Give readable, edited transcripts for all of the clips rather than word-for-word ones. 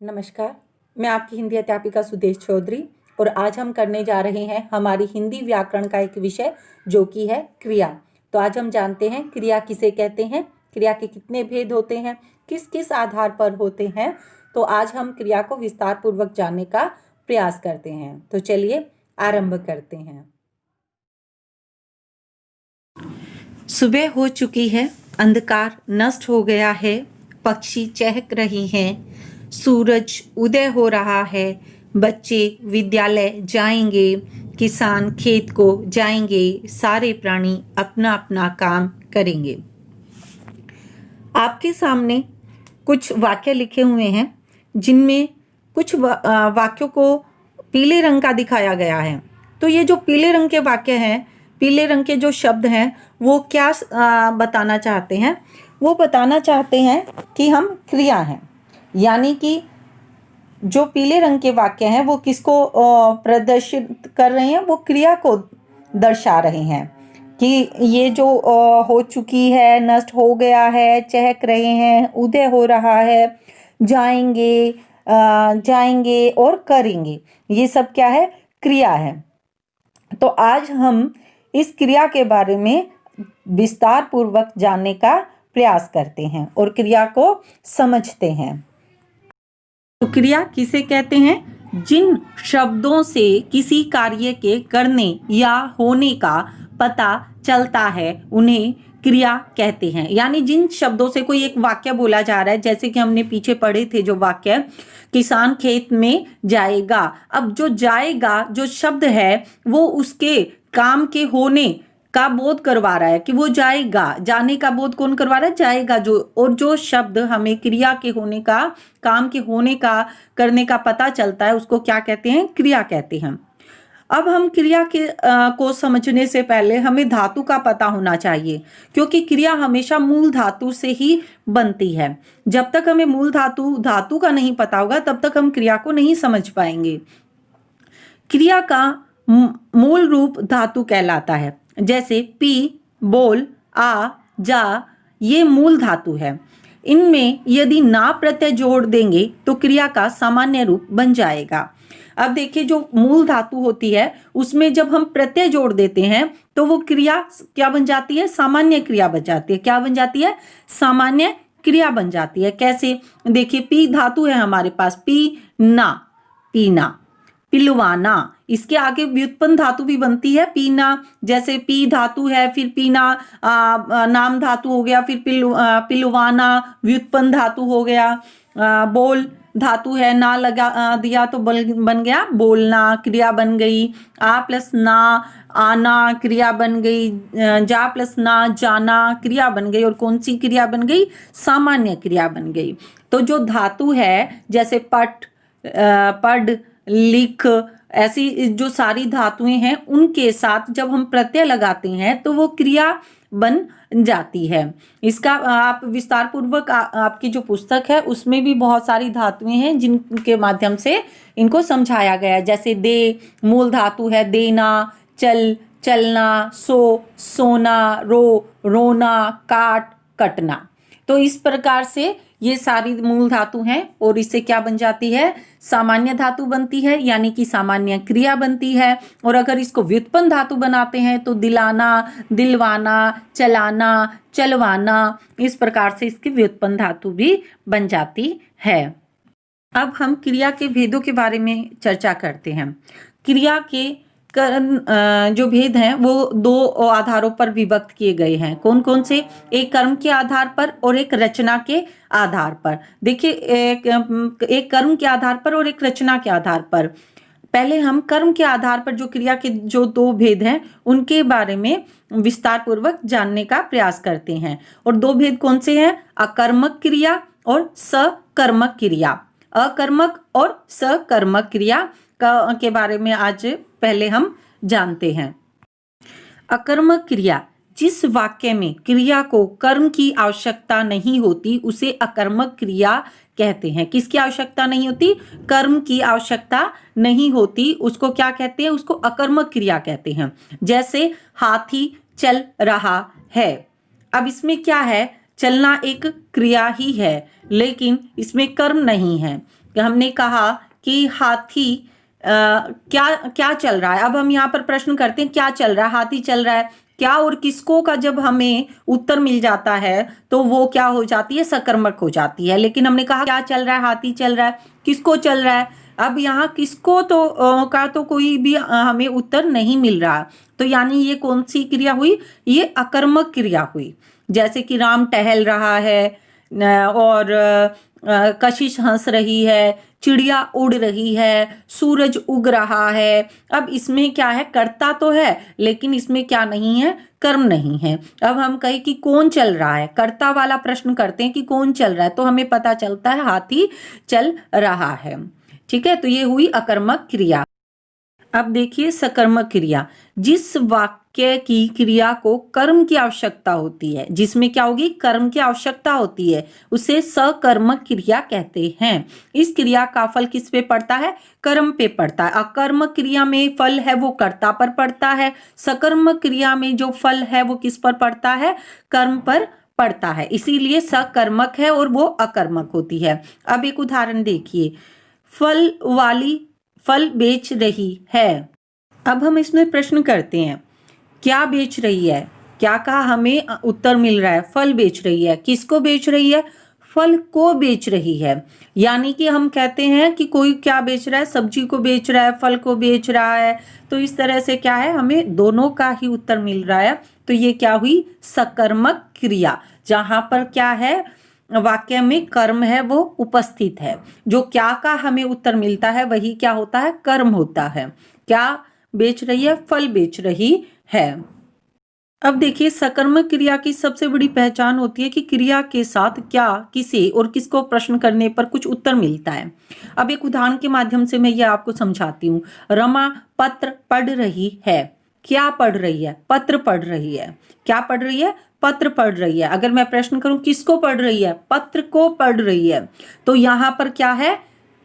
नमस्कार, मैं आपकी हिंदी अध्यापिका सुदेश चौधरी और आज हम करने जा रहे हैं हमारी हिंदी व्याकरण का एक विषय जो कि है क्रिया। तो आज हम जानते हैं क्रिया किसे कहते हैं, क्रिया के कितने भेद होते हैं, किस किस आधार पर होते हैं। तो आज हम क्रिया को विस्तार पूर्वक जानने का प्रयास करते हैं। तो चलिए आरंभ करते हैं। सुबह हो चुकी है, अंधकार नष्ट हो गया है, पक्षी चहक रही हैं, सूरज उदय हो रहा है, बच्चे विद्यालय जाएंगे, किसान खेत को जाएंगे, सारे प्राणी अपना अपना काम करेंगे। आपके सामने कुछ वाक्य लिखे हुए हैं जिनमें कुछ वाक्यों को पीले रंग का दिखाया गया है। तो ये जो पीले रंग के वाक्य हैं, पीले रंग के जो शब्द हैं, वो क्या बताना चाहते हैं? वो बताना चाहते हैं कि हम क्रिया हैं, यानी कि जो पीले रंग के वाक्य हैं वो किसको प्रदर्शित कर रहे हैं? वो क्रिया को दर्शा रहे हैं कि ये जो हो चुकी है, नष्ट हो गया है, चहक रहे हैं, उदय हो रहा है, जाएंगे, जाएंगे और करेंगे, ये सब क्या है? क्रिया है। तो आज हम इस क्रिया के बारे में विस्तार पूर्वक जानने का प्रयास करते हैं और क्रिया को समझते हैं। तो क्रिया किसे कहते हैं? जिन शब्दों से किसी कार्य के करने या होने का पता चलता है उन्हें क्रिया कहते हैं। यानी जिन शब्दों से कोई एक वाक्य बोला जा रहा है, जैसे कि हमने पीछे पढ़े थे जो वाक्य, किसान खेत में जाएगा। अब जो जाएगा जो शब्द है वो उसके काम के होने का बोध करवा रहा है कि वो जाएगा। जाने का बोध कौन करवा रहा है? जाएगा जो। और जो शब्द हमें क्रिया के होने का, काम के होने का, करने का पता चलता है उसको क्या कहते हैं? क्रिया कहते हैं। अब हम क्रिया के को समझने से पहले हमें धातु का पता होना चाहिए, क्योंकि क्रिया हमेशा मूल धातु से ही बनती है। जब तक हमें मूल धातु का नहीं पता होगा तब तक हम क्रिया को नहीं समझ पाएंगे। क्रिया का मूल रूप धातु कहलाता है। जैसे पी, बोल, आ, जा, ये मूल धातु है। इनमें यदि ना प्रत्यय जोड़ देंगे तो क्रिया का सामान्य रूप बन जाएगा। अब देखिए, जो मूल धातु होती है उसमें जब हम प्रत्यय जोड़ देते हैं तो वो क्रिया क्या बन जाती है? सामान्य क्रिया बन जाती है। क्या बन जाती है? सामान्य क्रिया बन जाती है। कैसे? देखिए, पी धातु है हमारे पास, पी ना, पीना, पिलवाना। इसके आगे व्युत्पन्न धातु भी बनती है, पीना। जैसे पी धातु है, फिर पीना नाम धातु हो गया, फिर पिलवाना व्युत्पन्न धातु हो गया। बोल धातु है, ना लगा दिया तो बन गया बोलना, क्रिया बन गई। आ प्लस ना, आना, क्रिया बन गई। जा प्लस ना, जाना, क्रिया बन गई। और कौन सी क्रिया बन गई? सामान्य क्रिया बन गई। तो जो धातु है, जैसे पट, पढ़, लिख, ऐसी जो सारी धातुएं हैं उनके साथ जब हम प्रत्यय लगाते हैं तो वो क्रिया बन जाती है। इसका आप विस्तार पूर्वक आपकी जो पुस्तक है उसमें भी बहुत सारी धातुएं हैं जिनके माध्यम से इनको समझाया गया है। जैसे दे मूल धातु है, देना, चल, चलना, सो, सोना, रो, रोना, काट, कटना। तो इस प्रकार से ये सारी मूल धातु हैं और इससे क्या बन जाती है? सामान्य धातु बनती है, यानी कि सामान्य क्रिया बनती है। और अगर इसको व्युत्पन्न धातु बनाते हैं तो दिलाना, दिलवाना, चलाना, चलवाना, इस प्रकार से इसकी व्युत्पन्न धातु भी बन जाती है। अब हम क्रिया के भेदों के बारे में चर्चा करते हैं। क्रिया के जो भेद हैं वो दो आधारों पर विभक्त किए गए हैं। कौन कौन से? एक कर्म के आधार पर और एक रचना के आधार पर। देखिए, एक कर्म के आधार पर और एक रचना के आधार पर। पहले हम कर्म के आधार पर जो क्रिया के जो दो भेद हैं उनके बारे में विस्तार पूर्वक जानने का प्रयास करते हैं। और दो भेद कौन से हैं? अकर्मक क्रिया और सकर्मक क्रिया। अकर्मक और सकर्मक क्रिया के बारे में आज पहले हम जानते हैं। अकर्मक क्रिया, जिस वाक्य में क्रिया को कर्म की आवश्यकता नहीं होती उसे अकर्मक क्रिया कहते हैं। किसकी आवश्यकता नहीं होती? कर्म की आवश्यकता नहीं होती, उसको क्या कहते हैं? उसको अकर्मक क्रिया कहते हैं। जैसे हाथी चल रहा है। अब इसमें क्या है? चलना एक क्रिया ही है लेकिन इसमें कर्म नहीं है। हमने कहा कि हाथी क्या क्या चल रहा है। अब हम यहाँ पर प्रश्न करते हैं क्या चल रहा है, हाथी चल रहा है, क्या और किसको का जब हमें उत्तर मिल जाता है तो वो क्या हो जाती है, सकर्मक हो जाती है। लेकिन हमने कहा क्या चल रहा है, हाथी चल रहा है, किसको चल रहा है। अब यहाँ किसको तो का तो कोई भी हमें उत्तर नहीं मिल रहा, तो यानी ये कौन सी क्रिया हुई, ये अकर्मक क्रिया हुई। जैसे कि राम टहल रहा है और कशिश हंस रही है, चिड़िया उड़ रही है, सूरज उग रहा है। अब इसमें क्या है, कर्ता तो है लेकिन इसमें क्या नहीं है, कर्म नहीं है। अब हम कहें कि कौन चल रहा है, कर्ता वाला प्रश्न करते हैं कि कौन चल रहा है, तो हमें पता चलता है हाथी चल रहा है। ठीक है, तो ये हुई अकर्मक क्रिया। अब देखिए सकर्मक क्रिया, जिस वाक्य की क्रिया को कर्म की आवश्यकता होती है, जिसमें क्या होगी, कर्म की आवश्यकता होती है, उसे सकर्मक क्रिया कहते हैं। इस क्रिया का फल किस पे पड़ता है, कर्म पे पड़ता है। अकर्मक क्रिया में फल है वो कर्ता पर पड़ता है, सकर्मक क्रिया में जो फल है वो किस पर पड़ता है, कर्म पर पड़ता है। इसीलिए सकर्मक है और वो अकर्मक होती है। अब एक उदाहरण देखिए, फल वाली फल बेच रही है। अब हम इसमें प्रश्न करते हैं क्या बेच रही है, क्या का हमें उत्तर मिल रहा है, फल बेच रही है। किसको बेच रही है, फल को बेच रही है। यानी कि हम कहते हैं कि कोई क्या बेच रहा है, सब्जी को बेच रहा है, फल को बेच रहा है। तो इस तरह से क्या है, हमें दोनों का ही उत्तर मिल रहा है। तो ये क्या हुई, सकर्मक क्रिया, जहां पर क्या है, वाक्य में कर्म है वो उपस्थित है। जो क्या का हमें उत्तर मिलता है वही क्या होता है, कर्म होता है। क्या बेच रही है, फल बेच रही है। अब देखिए सकर्मक क्रिया की सबसे बड़ी पहचान होती है कि क्रिया के साथ क्या, किसे और किसको प्रश्न करने पर कुछ उत्तर मिलता है। अब एक उदाहरण के माध्यम से मैं ये आपको समझाती हूँ। रमा पत्र पढ़ रही है। क्या पढ़ रही है, पत्र पढ़ रही है। क्या पढ़ रही है, पत्र पढ़ रही है। अगर मैं प्रश्न करूं किसको पढ़ रही है, पत्र को पढ़ रही है, तो यहां पर क्या है,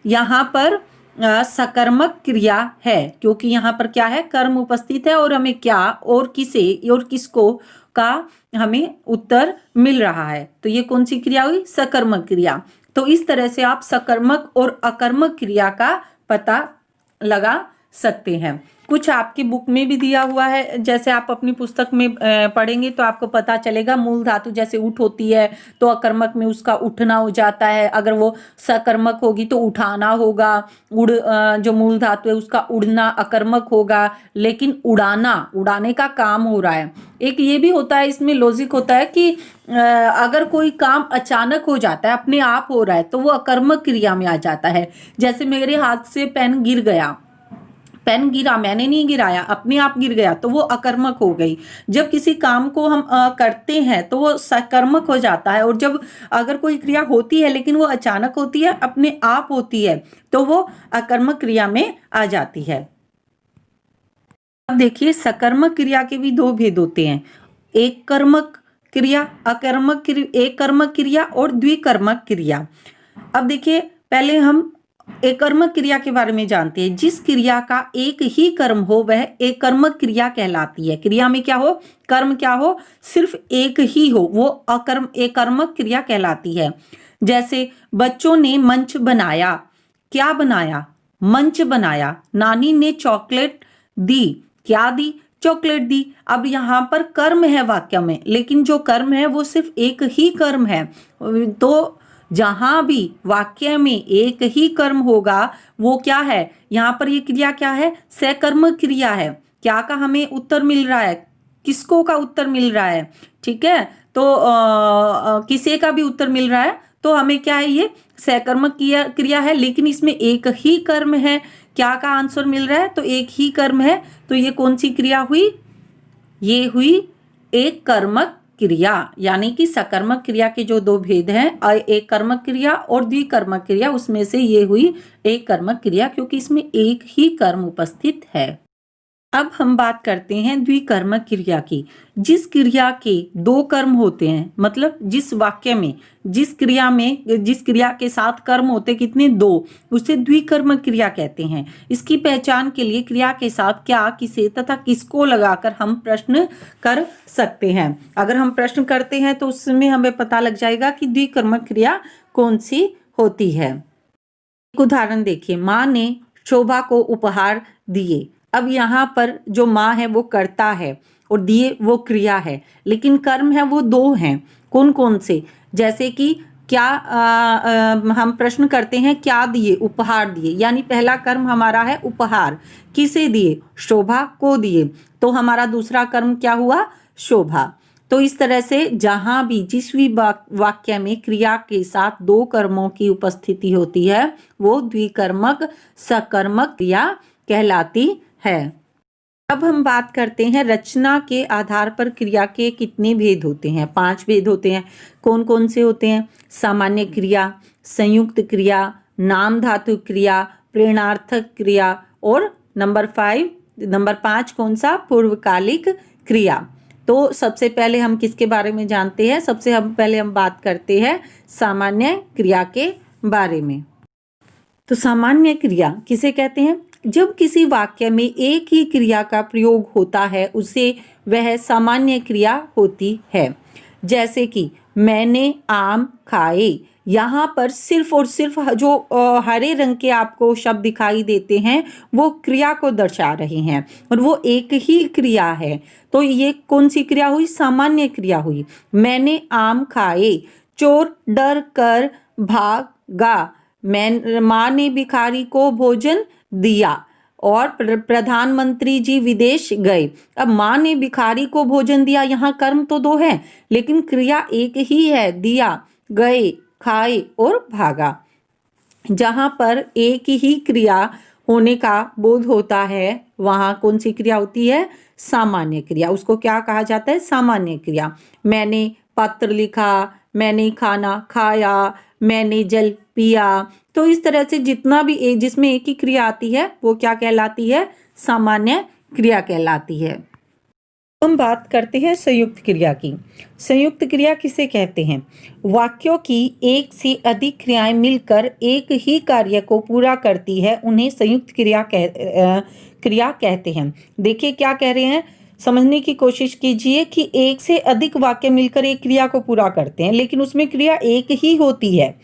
यहां पर सकर्मक क्रिया है, क्योंकि यहाँ पर क्या है, कर्म उपस्थित है और हमें क्या और किसे और किसको का हमें उत्तर मिल रहा है। तो ये कौन सी क्रिया हुई, सकर्मक क्रिया। तो इस तरह से आप सकर्मक और अकर्मक क्रिया का पता लगा सकते हैं। कुछ आपकी बुक में भी दिया हुआ है, जैसे आप अपनी पुस्तक में पढ़ेंगे तो आपको पता चलेगा। मूल धातु जैसे उठ होती है तो अकर्मक में उसका उठना हो जाता है, अगर वो सकर्मक होगी तो उठाना होगा। उड़ जो मूल धातु है उसका उड़ना अकर्मक होगा, लेकिन उड़ाना, उड़ाने का काम हो रहा है। एक ये भी होता है, इसमें लॉजिक होता है कि अगर कोई काम अचानक हो जाता है, अपने आप हो रहा है, तो वो अकर्मक क्रिया में आ जाता है। जैसे मेरे हाथ से पेन गिर गया, पेन गिरा, मैंने नहीं गिराया, अपने आप गिर गया, तो वो अकर्मक हो गई। जब किसी काम को हम करते हैं तो वो सकर्मक हो जाता है। और जब अगर कोई क्रिया होती है लेकिन वो अचानक होती है, अपने आप होती है, तो वो अकर्मक क्रिया में आ जाती है। अब देखिए सकर्मक क्रिया के भी दो भेद होते हैं, एक कर्मक क्रिया, अकर्मक क्रिया, एक कर्मक क्रिया और द्विकर्मक क्रिया। अब देखिए पहले हम एक कर्मक क्रिया के बारे में जानते हैं। जिस क्रिया का एक ही कर्म हो वह एक कर्मक क्रिया कहलाती है। क्रिया में क्या हो, कर्म क्या हो, सिर्फ एक ही हो, वो एक कर्मक क्रिया कहलाती है। जैसे बच्चों ने मंच बनाया। क्या बनाया, मंच बनाया। नानी ने चॉकलेट दी। क्या दी, चॉकलेट दी। अब यहाँ पर कर्म है वाक्य में, लेकिन जो कर्म है वो सिर्फ एक ही कर्म है। तो जहां भी वाक्य में एक ही कर्म होगा वो क्या है, यहां पर ये क्रिया क्या है, सकर्मक क्रिया है। क्या का हमें उत्तर मिल रहा है, किसको का उत्तर मिल रहा है, ठीक है। तो किसे का भी उत्तर मिल रहा है, तो हमें क्या है, ये सकर्मक क्रिया है, लेकिन इसमें एक ही कर्म है। क्या का आंसर मिल रहा है, तो एक ही कर्म है। तो ये कौन सी क्रिया हुई, ये हुई एक कर्मक क्रिया। यानी कि सकर्मक क्रिया के जो दो भेद हैं, एक कर्मक क्रिया और द्विकर्मक क्रिया, उसमें से ये हुई एक कर्मक क्रिया, क्योंकि इसमें एक ही कर्म उपस्थित है। अब हम बात करते हैं द्विकर्मक क्रिया की। जिस क्रिया के दो कर्म होते हैं, मतलब जिस वाक्य में जिस क्रिया के साथ कर्म होते कितने, दो, उसे द्विकर्मक क्रिया कहते हैं। इसकी पहचान के लिए क्रिया के साथ क्या, किसे तथा किसको लगाकर हम प्रश्न कर सकते हैं। अगर हम प्रश्न करते हैं तो उसमें हमें पता लग जाएगा कि द्विकर्मक क्रिया कौन सी होती है। एक उदाहरण देखिए, माँ ने शोभा को उपहार दिए। अब यहाँ पर जो माँ है वो कर्ता है और दिए वो क्रिया है, लेकिन कर्म है वो दो हैं। कौन कौन से? जैसे कि क्या हम प्रश्न करते हैं क्या दिए? उपहार दिए, यानी पहला कर्म हमारा है उपहार। किसे दिए? शोभा को दिए। तो हमारा दूसरा कर्म क्या हुआ? शोभा। तो इस तरह से जहां भी जिस भी वाक्य में क्रिया के साथ दो कर्मों की उपस्थिति होती है वो द्विकर्मक सकर्मक क्रिया कहलाती है। अब हम बात करते हैं रचना के आधार पर क्रिया के कितने भेद होते हैं। 5 भेद होते हैं। कौन कौन से होते हैं? सामान्य क्रिया, संयुक्त क्रिया, नाम धातु क्रिया, प्रेरणार्थक क्रिया और नंबर 5 कौन सा? पूर्वकालिक क्रिया। तो सबसे पहले हम किसके बारे में जानते हैं? पहले हम बात करते हैं सामान्य क्रिया के बारे में। तो सामान्य क्रिया किसे कहते हैं? जब किसी वाक्य में एक ही क्रिया का प्रयोग होता है उसे वह सामान्य क्रिया होती है। जैसे कि मैंने आम खाए, यहाँ पर सिर्फ और सिर्फ जो हरे रंग के आपको शब्द दिखाई देते हैं वो क्रिया को दर्शा रहे हैं और वो एक ही क्रिया है। तो ये कौन सी क्रिया हुई? सामान्य क्रिया हुई। मैंने आम खाए, चोर डर कर भागा, माँ ने भिखारी को भोजन दिया और प्रधानमंत्री जी विदेश गए। अब माँ ने भिखारी को भोजन दिया, यहाँ कर्म तो दो है लेकिन क्रिया एक ही है, दिया, गए, खाए और भागा। जहां पर एक ही क्रिया होने का बोध होता है वहां कौन सी क्रिया होती है? सामान्य क्रिया। उसको क्या कहा जाता है? सामान्य क्रिया। मैंने पत्र लिखा, मैंने खाना खाया, मैंने जल पिया। तो इस तरह से जितना भी जिसमें एक ही क्रिया आती है वो क्या कहलाती है? सामान्य क्रिया कहलाती है। हम बात करते हैं संयुक्त क्रिया की। संयुक्त क्रिया किसे कहते हैं? वाक्यों की एक से अधिक क्रियाएं मिलकर एक ही कार्य को पूरा करती है, उन्हें संयुक्त क्रिया कहते हैं। देखिए क्या कह रहे हैं, समझने की कोशिश कीजिए कि एक से अधिक वाक्य मिलकर एक क्रिया को पूरा करते हैं लेकिन उसमें क्रिया एक ही होती है,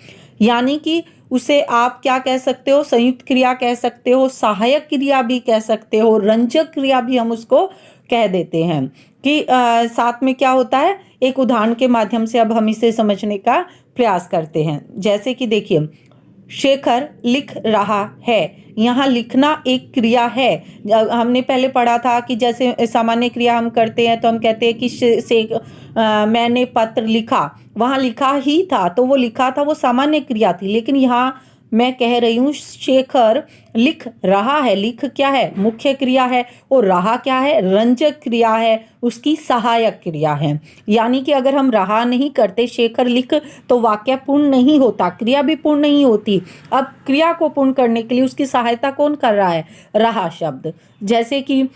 यानी कि उसे आप क्या कह सकते हो? संयुक्त क्रिया कह सकते हो, सहायक क्रिया भी कह सकते हो, रंजक क्रिया भी हम उसको कह देते हैं। कि साथ में क्या होता है, एक उदाहरण के माध्यम से अब हम इसे समझने का प्रयास करते हैं। जैसे कि देखिए, शेखर लिख रहा है, यहाँ लिखना एक क्रिया है। हमने पहले पढ़ा था कि जैसे सामान्य क्रिया हम करते हैं तो हम कहते हैं कि मैंने पत्र लिखा, वहाँ लिखा ही था तो वो लिखा था, वो सामान्य क्रिया थी। लेकिन यहाँ मैं कह रही हूँ शेखर लिख रहा है, लिख क्या है? मुख्य क्रिया है और रहा क्या है? रंजक क्रिया है, उसकी सहायक क्रिया है। यानी कि अगर हम रहा नहीं करते शेखर लिख तो वाक्य पूर्ण नहीं होता, क्रिया भी पूर्ण नहीं होती। अब क्रिया को पूर्ण करने के लिए उसकी सहायता कौन कर रहा है? रहा शब्द। जैसे कि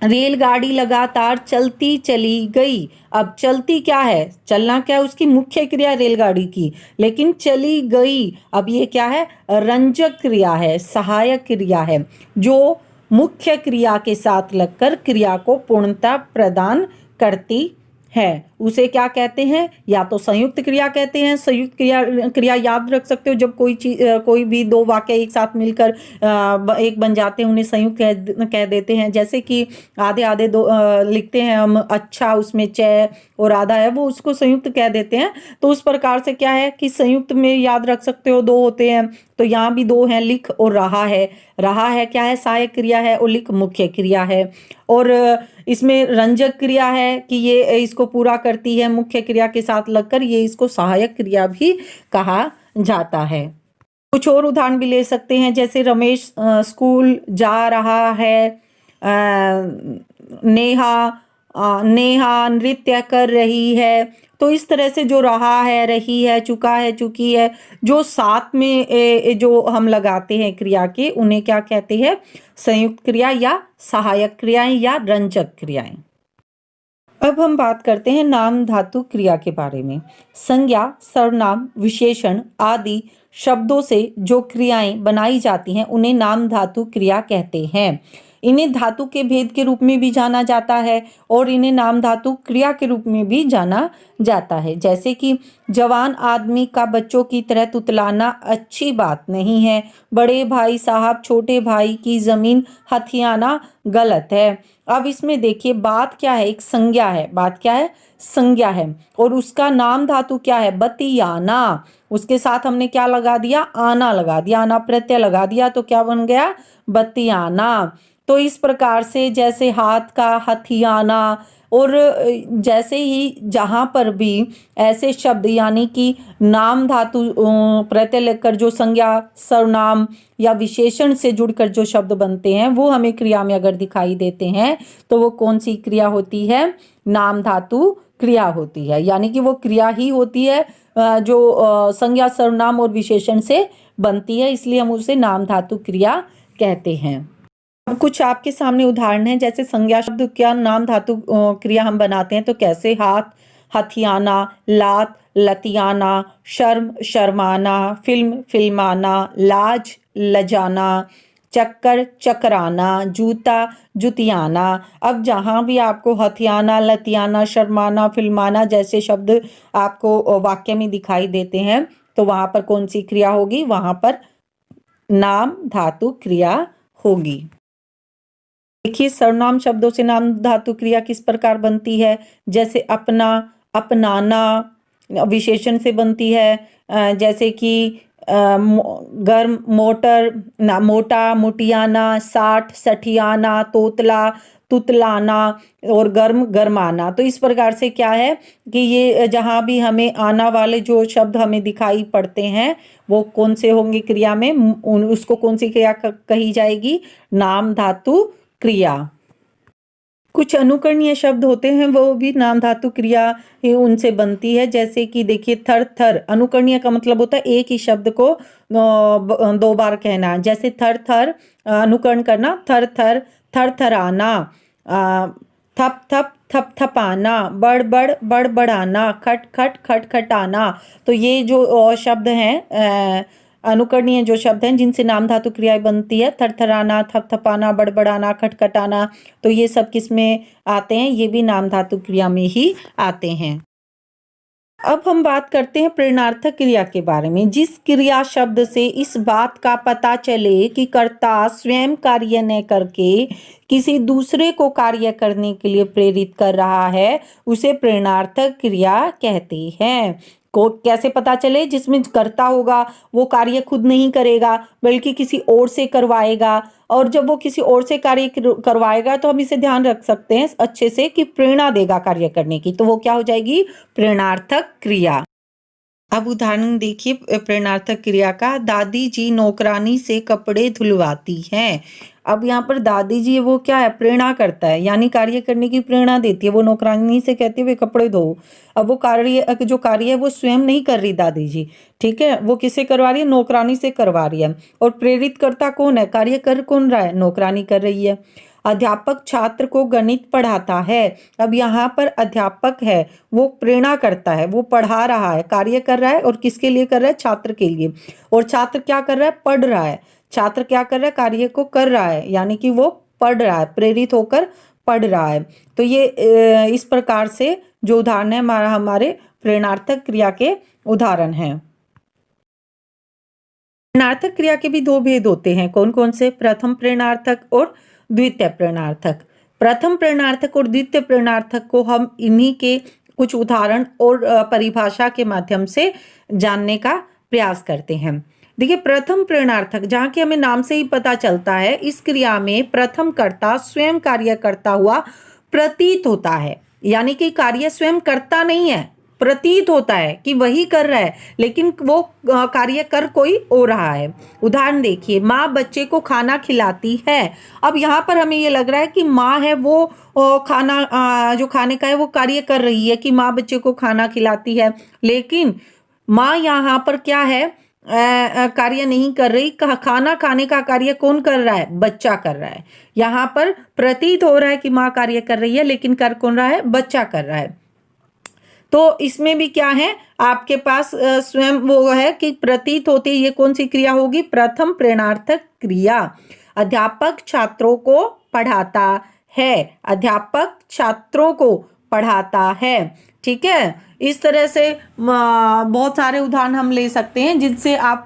रेलगाड़ी लगातार चलती चली गई। अब चलती क्या है? चलना क्या है? उसकी मुख्य क्रिया रेलगाड़ी की, लेकिन चली गई अब ये क्या है? रंजक क्रिया है, सहायक क्रिया है जो मुख्य क्रिया के साथ लगकर क्रिया को पूर्णता प्रदान करती है। उसे क्या कहते हैं? या तो संयुक्त क्रिया कहते हैं। संयुक्त क्रिया याद रख सकते हो, जब कोई भी दो वाक्य एक साथ मिलकर एक बन जाते हैं उन्हें संयुक्त कह देते हैं। जैसे कि आधे आधे दो लिखते हैं हम, अच्छा उसमें च और आधा है, वो उसको संयुक्त कह देते हैं। तो उस प्रकार से क्या है कि संयुक्त में याद रख सकते हो दो होते हैं, तो यहाँ भी दो हैं, लिख और रहा है। रहा है क्या है? सहायक क्रिया है और लिख मुख्य क्रिया है। और इसमें रंजक क्रिया है कि ये इसको पूरा करती है मुख्य क्रिया के साथ लगकर, ये इसको सहायक क्रिया भी कहा जाता है। कुछ और उदाहरण भी ले सकते हैं, जैसे रमेश स्कूल जा रहा है, नेहा नृत्य कर रही है। तो इस तरह से जो रहा है, रही है, चुका है, चुकी है, जो साथ में जो हम लगाते हैं क्रिया के, उन्हें क्या कहते हैं? संयुक्त क्रिया या सहायक क्रियाएं या रंजक क्रियाएं। अब हम बात करते हैं नाम धातु क्रिया के बारे में। संज्ञा, सर्वनाम, विशेषण आदि शब्दों से जो क्रियाएं बनाई जाती हैं उन्हें नाम धातु क्रिया कहते हैं। इन्हें धातु के भेद के रूप में भी जाना जाता है और इन्हें नाम धातु क्रिया के रूप में भी जाना जाता है। जैसे कि जवान आदमी का बच्चों की तरह तुतलाना अच्छी बात नहीं है, बड़े भाई साहब छोटे भाई की जमीन हथियाना गलत है। अब इसमें देखिए बात क्या है, एक संज्ञा है। बात क्या है? संज्ञा है। और उसका नाम धातु क्या है? बतियाना। उसके साथ हमने क्या लगा दिया? आना लगा दिया, आना प्रत्यय लगा दिया, तो क्या बन गया? बतियाना। तो इस प्रकार से जैसे हाथ का हथियाना, और जैसे ही जहाँ पर भी ऐसे शब्द यानी कि नाम धातु प्रत्यय लेकर जो संज्ञा सर्वनाम या विशेषण से जुड़कर जो शब्द बनते हैं वो हमें क्रिया में अगर दिखाई देते हैं तो वो कौन सी क्रिया होती है? नाम धातु क्रिया होती है। यानी कि वो क्रिया ही होती है जो संज्ञा सर्वनाम और विशेषण से बनती है, इसलिए हम उसे नाम धातु क्रिया कहते हैं। अब कुछ आपके सामने उदाहरण है, जैसे संज्ञा शब्द क्या नाम धातु क्रिया हम बनाते हैं तो कैसे? हाथ हथियाना, लात लतियाना, शर्म शर्माना, फिल्म फिल्माना, लाज लजाना, चक्कर चकराना, जूता जुतियाना। अब जहाँ भी आपको हथियाना, लतियाना, शर्माना, फिल्माना जैसे शब्द आपको वाक्य में दिखाई देते हैं तो वहाँ पर कौन सी क्रिया होगी? वहाँ पर नाम धातु क्रिया होगी। देखिए सर्वनाम शब्दों से नाम धातु क्रिया किस प्रकार बनती है। जैसे अपना, अपनाना विशेषण से बनती है। जैसे कि गर्म मोटर ना, मोटा मुटियाना, साठ सठियाना, तोतला तुतलाना और गर्म गरमाना। तो इस प्रकार से क्या है कि ये जहाँ भी हमें आना वाले जो शब्द हमें दिखाई पड़ते हैं वो कौन से होंगे क्रिया में? उसको कौन सी क्रिया कही जाएगी? नाम धातु क्रिया। कुछ अनुकरणीय शब्द होते हैं वो भी नाम धातु क्रिया ही उनसे बनती है। जैसे कि देखिए थर थर, अनुकरणीय का मतलब होता है एक ही शब्द को दो बार कहना। जैसे थर थर अनुकरण करना, थर थर थरथराना, थप थप थपथपाना, बड़ बड़ बड़बड़ाना, खट खट खटखटाना। तो ये जो शब्द हैं अनुकरणीय जो शब्द हैं जिनसे नाम धातु क्रियाएं बनती है, थरथराना, थपथपाना, बड़बड़ाना, खटखटाना, तो ये सब किस में आते हैं? ये भी नाम धातु क्रिया में ही आते हैं। अब हम बात करते हैं प्रेरणार्थक क्रिया के बारे में। जिस क्रिया शब्द से इस बात का पता चले कि कर्ता स्वयं कार्य न करके किसी दूसरे को कार्य करने के लिए प्रेरित कर रहा है उसे प्रेरणार्थक क्रिया कहते हैं। को कैसे पता चले? जिसमें कर्ता होगा वो कार्य खुद नहीं करेगा बल्कि किसी और से करवाएगा, और जब वो किसी और से कार्य करवाएगा तो हम इसे ध्यान रख सकते हैं अच्छे से कि प्रेरणा देगा कार्य करने की, तो वो क्या हो जाएगी? प्रेरणार्थक क्रिया। अब उदाहरण देखिए प्रेरणार्थक क्रिया का। दादी जी नौकरानी से कपड़े धुलवाती हैं। अब यहाँ पर दादी जी वो क्या है? प्रेरणा करता है, यानी कार्य करने की प्रेरणा देती है। वो नौकरानी से कहती है वे कपड़े धो। अब वो कार्य जो कार्य है वो स्वयं नहीं कर रही दादी जी, ठीक है, वो किससे करवा रही है? नौकरानी से करवा रही है। और प्रेरित करता कौन है? कार्य कर कौन रहा है? नौकरानी कर रही है। अध्यापक छात्र को गणित पढ़ाता है। अब यहाँ पर अध्यापक है वो प्रेरणा करता है, वो पढ़ा रहा है, कार्य कर रहा है, और किसके लिए कर रहा है? छात्र के लिए। और छात्र क्या कर रहा है? पढ़ रहा है। छात्र क्या कर रहा है? कार्य को कर रहा है, यानी कि वो पढ़ रहा है, प्रेरित होकर पढ़ रहा है। तो ये इस प्रकार से जो उदाहरण है हमारे प्रेरणार्थक क्रिया के उदाहरण हैं। प्रेरणार्थक क्रिया के भी दो भेद होते हैं। कौन कौन से? प्रथम प्रेरणार्थक और द्वितीय प्रेरणार्थक। प्रथम प्रेरणार्थक और द्वितीय प्रेरणार्थक को हम इन्हीं के कुछ उदाहरण और परिभाषा के माध्यम से जानने का प्रयास करते हैं। देखिए प्रथम प्रेरणार्थक, जहाँ की हमें नाम से ही पता चलता है, इस क्रिया में प्रथम कर्ता स्वयं कार्य करता हुआ प्रतीत होता है, यानी कि कार्य स्वयं करता नहीं है, प्रतीत होता है कि वही कर रहा है, लेकिन वो कार्य कर कोई और रहा है। उदाहरण देखिए, माँ बच्चे को खाना खिलाती है। अब यहाँ पर हमें ये लग रहा है कि माँ है वो खाना जो खाने का है वो कार्य कर रही है कि माँ बच्चे को खाना खिलाती है, लेकिन माँ यहाँ पर क्या है? कार्य नहीं कर रही। खाना खाने का कार्य कौन कर रहा है? बच्चा कर रहा है। यहाँ पर प्रतीत हो रहा है कि माँ कार्य कर रही है, लेकिन कर कौन रहा है? बच्चा कर रहा है। तो इसमें भी क्या है आपके पास? स्वयं वो है कि प्रतीत होती, ये कौन सी क्रिया होगी? प्रथम प्रेरणार्थक क्रिया। अध्यापक छात्रों को पढ़ाता है, अध्यापक छात्रों को पढ़ाता है। ठीक है, इस तरह से बहुत सारे उदाहरण हम ले सकते हैं जिनसे आप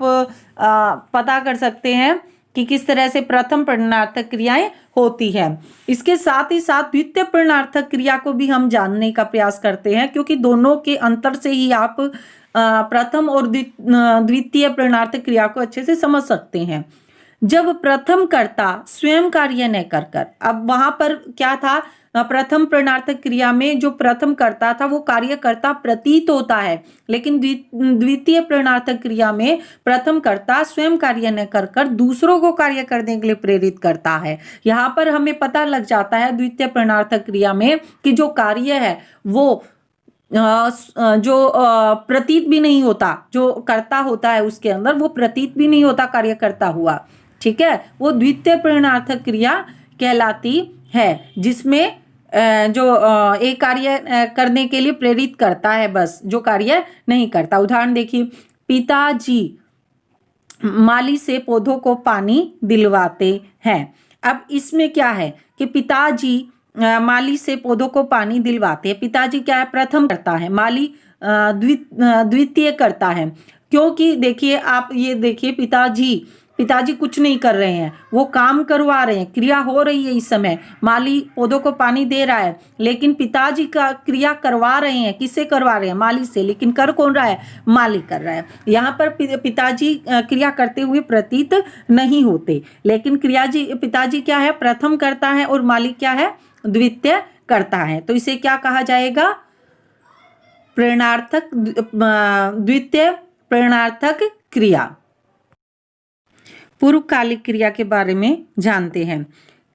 पता कर सकते हैं कि किस तरह से प्रथम प्रश्नार्थक क्रियाएं होती है। इसके साथ ही साथ द्वितीय प्रश्नार्थक क्रिया को भी हम जानने का प्रयास करते हैं, क्योंकि दोनों के अंतर से ही आप प्रथम और द्वितीय प्रश्नार्थक क्रिया को अच्छे से समझ सकते हैं। जब प्रथम कर्ता स्वयं कार्य न कर, अब वहां पर क्या था, प्रथम प्रश्नार्थक क्रिया में जो प्रथम कर्ता था वो कार्यकर्ता प्रतीत होता है, लेकिन द्वितीय प्रश्नार्थक क्रिया में प्रथम कर्ता स्वयं कार्य न कर दूसरों को कार्य करने के लिए प्रेरित करता है। यहाँ पर हमें पता लग जाता है द्वितीय प्रश्नार्थक क्रिया में कि जो कार्य है वो जो प्रतीत भी नहीं होता, जो कर्ता होता है उसके अंदर वो प्रतीत भी नहीं होता कार्यकर्ता हुआ। ठीक है, वो द्वितीय प्रश्नार्थक क्रिया कहलाती है, जिसमें जो एक कार्य करने के लिए प्रेरित करता है, बस जो कार्य नहीं करता। उदाहरण देखिए, पिताजी माली से पौधों को पानी दिलवाते हैं। अब इसमें क्या है कि पिताजी माली से पौधों को पानी दिलवाते हैं। पिताजी क्या है, प्रथम करता है, माली द्वितीय करता है। क्योंकि देखिए, आप ये देखिए, पिताजी कुछ नहीं कर रहे हैं, वो काम करवा रहे हैं, क्रिया हो रही है इस समय, माली पौधों को पानी दे रहा है, लेकिन पिताजी का क्रिया करवा रहे हैं, किससे करवा रहे हैं, माली से, लेकिन कर कौन रहा है, माली कर रहा है। यहाँ पर पिताजी क्रिया करते हुए प्रतीत नहीं होते, लेकिन पिताजी क्या है, प्रथम करता है, और माली क्या है, द्वितीय करता है। तो इसे क्या कहा जाएगा, प्रेरणार्थक द्वितीय प्रेरणार्थक क्रिया। पूर्वकालिक क्रिया के बारे में जानते हैं।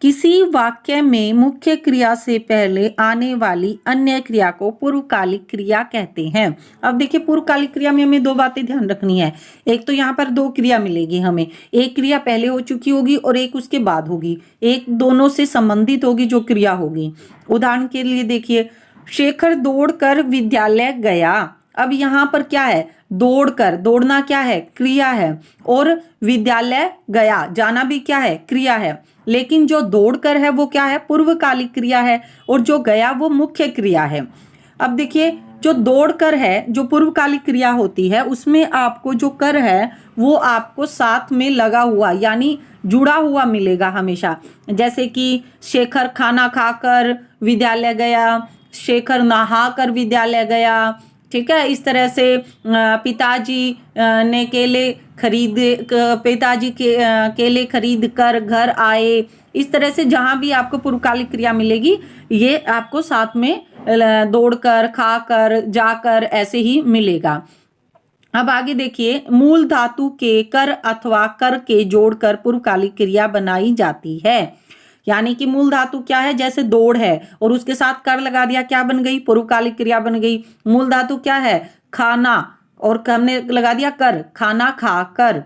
किसी वाक्य में मुख्य क्रिया से पहले आने वाली अन्य क्रिया को पूर्वकालिक क्रिया कहते हैं। अब देखिए, पूर्वकालिक क्रिया में हमें दो बातें ध्यान रखनी है। एक तो यहाँ पर दो क्रिया मिलेगी हमें, एक क्रिया पहले हो चुकी होगी और एक उसके बाद होगी, एक दोनों से संबंधित होगी जो क्रिया होगी। उदाहरण के लिए देखिए, शेखर दौड़कर विद्यालय गया। अब यहाँ पर क्या है, दौड़कर, दौड़ना क्या है, क्रिया है, और विद्यालय गया, जाना भी क्या है, क्रिया है। लेकिन जो दौड़कर है वो क्या है, पूर्वकालिक क्रिया है, और जो गया वो मुख्य क्रिया है। अब देखिए, जो दौड़कर है, जो पूर्वकालिक क्रिया होती है, उसमें आपको जो कर है वो आपको साथ में लगा हुआ, यानी जुड़ा हुआ मिलेगा हमेशा। जैसे कि शेखर खाना खाकर विद्यालय गया, शेखर नहाकर विद्यालय गया। ठीक है, इस तरह से पिताजी ने केले खरीद कर घर आए। इस तरह से जहां भी आपको पूर्वकालिक क्रिया मिलेगी, ये आपको साथ में दौड़कर, खाकर, जाकर ऐसे ही मिलेगा। अब आगे देखिए, मूल धातु के कर अथवा कर के जोड़कर पूर्वकालिक क्रिया बनाई जाती है। यानी कि मूल धातु क्या है, जैसे दौड़ है और उसके साथ कर लगा दिया, क्या बन गई, पूर्वकालिक क्रिया बन गई। मूल धातु क्या है, खाना, और हमने लगा दिया कर, खाना खा कर,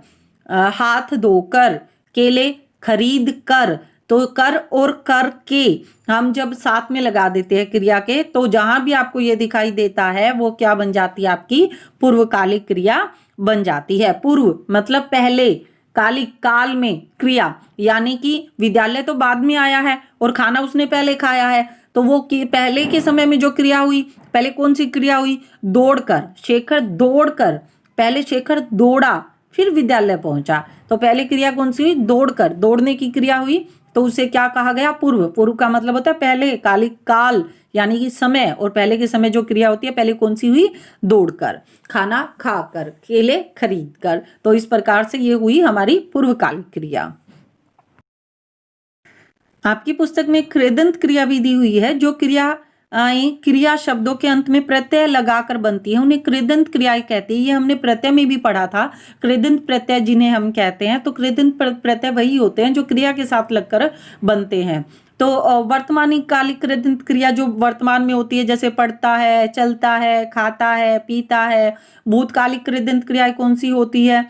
हाथ धोकर, केले खरीद कर। तो कर और कर के हम जब साथ में लगा देते हैं क्रिया के, तो जहां भी आपको ये दिखाई देता है वो क्या बन जाती है, आपकी पूर्वकालिक क्रिया बन जाती है। पूर्व मतलब पहले, कालिक काल में क्रिया, यानी कि विद्यालय तो बाद में आया है और खाना उसने पहले खाया है, तो वो पहले के समय में जो क्रिया हुई, पहले कौन सी क्रिया हुई, दौड़कर, शेखर दौड़कर, पहले शेखर दौड़ा फिर विद्यालय पहुंचा, तो पहले क्रिया कौन सी हुई, दौड़कर, दौड़ने की क्रिया हुई, तो उसे क्या कहा गया, पूर्व। पूर्व का मतलब होता है पहले, कालिक काल यानी कि समय, और पहले के समय जो क्रिया होती है, पहले कौन सी हुई, दौड़कर, खाना खाकर, केले खरीद कर। तो इस प्रकार से ये हुई हमारी पूर्वकालिक क्रिया। आपकी पुस्तक में कृदंत क्रिया भी दी हुई है। जो क्रिया शब्दों के अंत में प्रत्यय लगाकर बनती है उन्हें कृदंत क्रियाएं कहती है। ये हमने प्रत्यय में भी पढ़ा था, कृदंत प्रत्यय जिन्हें हम कहते हैं। तो कृदंत प्रत्यय वही होते हैं जो क्रिया के साथ लगकर बनते हैं। तो वर्तमानी कालिक कृदंत क्रिया जो वर्तमान में होती है, जैसे पढ़ता है, चलता है, खाता है, पीता है। भूतकालिक कृदंत क्रिया कौन सी होती है,